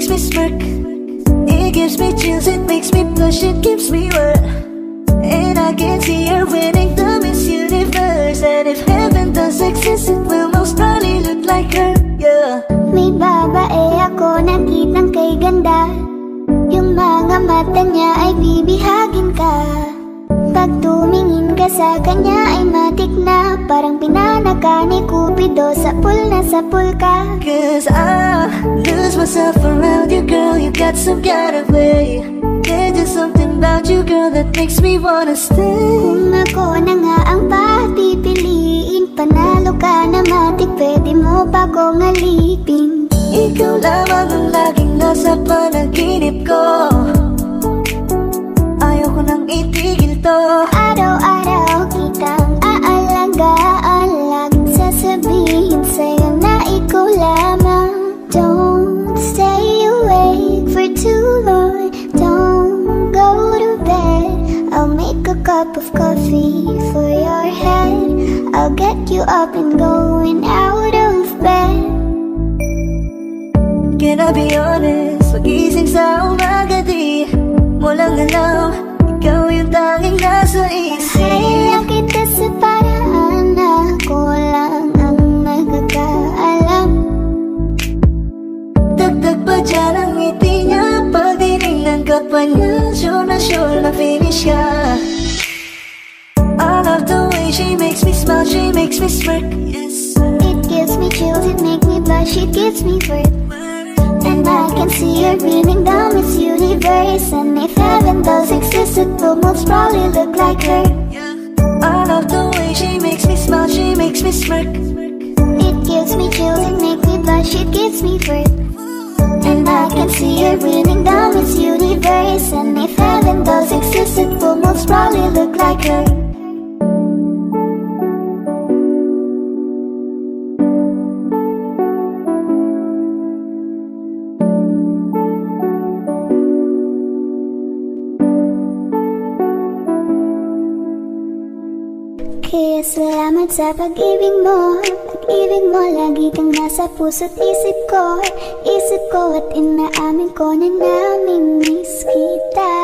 makes me smirk. It gives me chills, it makes me blush, it gives me wet. And I can see her winning the Miss Universe. And if heaven does exist, it will most probably look like her, yeah. May babae ako nakitang kay ganda. Yung mga mata niya ay bibihagin ka. Pag tumingin ka sa kanya ay matik na. Parang pinanaka ni Cupido, sapul na sapul ka. Cause I lose myself around you, girl. You got some kind of way. There's just something about you, girl, that makes me wanna stay. Kung ako na nga ang papipiliin, panalo ka na matik, pwede mo pa kong alipin. Ikaw lamang ang laging nasa panaginip ko. Ayaw ko nang itigil to. Araw-araw kitang aalagaan, laging sasabihin sa'yo na ikaw lamang. Don't stay awake for too long, don't go to bed. I'll make a cup of coffee for your head. I'll get you up and going out of bed. Can I be honest? Pag-ising sa umaga di mo lang alam, ikaw yung tanging nasa isip. Kaya kita sa paraan na ako lang ang nagkakaalam. Dagdag pa dyan ang ngiti niya, pag dinignan ka pa niya, sure na finish ka. I love the way she makes me smile, she makes me smirk, yes. It gives me chills, it makes me blush, it gives me wet. And I can see her beaming down Miss Universe. And if heaven does exist, it will most probably look like her. I love the way she makes me smile, she makes me smirk. It gives me chills, it makes me blush, it gives me wet. And I can see her beaming down Miss Universe. And if heaven does exist, it will most probably look like her. Kaya salamat sa pag-ibig mo. Pag-ibig mo, lagi kang nasa puso't isip ko. Isip ko at inaamin ko na nami-miss kita.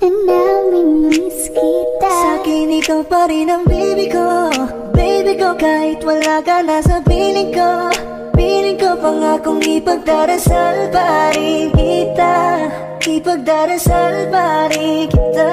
Na nami-miss kita. Sa'kin ikaw pa rin ang baby ko. Baby ko, kahit wala ka na sa piling ko. Piling ko pangakong ipagdarasal pa rin kita. Ipagdarasal pa rin kita.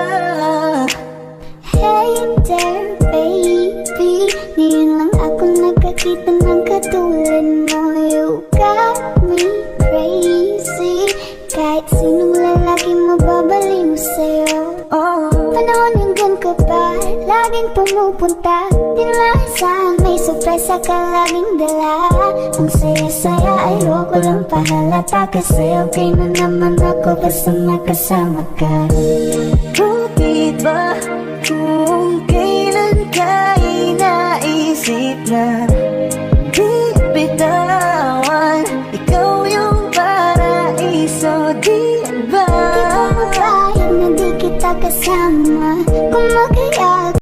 Hey there baby, ngayon lang ako nagkakita ng katulad mo. You got me crazy, kahit sinong lalaki mababaliw sa'yo. Panahon hanggang ka pa, laging pumupunta. Di maasahan, may sorpresa ka laging dala. Ang saya-saya, ayoko lang pahalata. Kasi okay na naman ako basta makasama ka. Bakit ba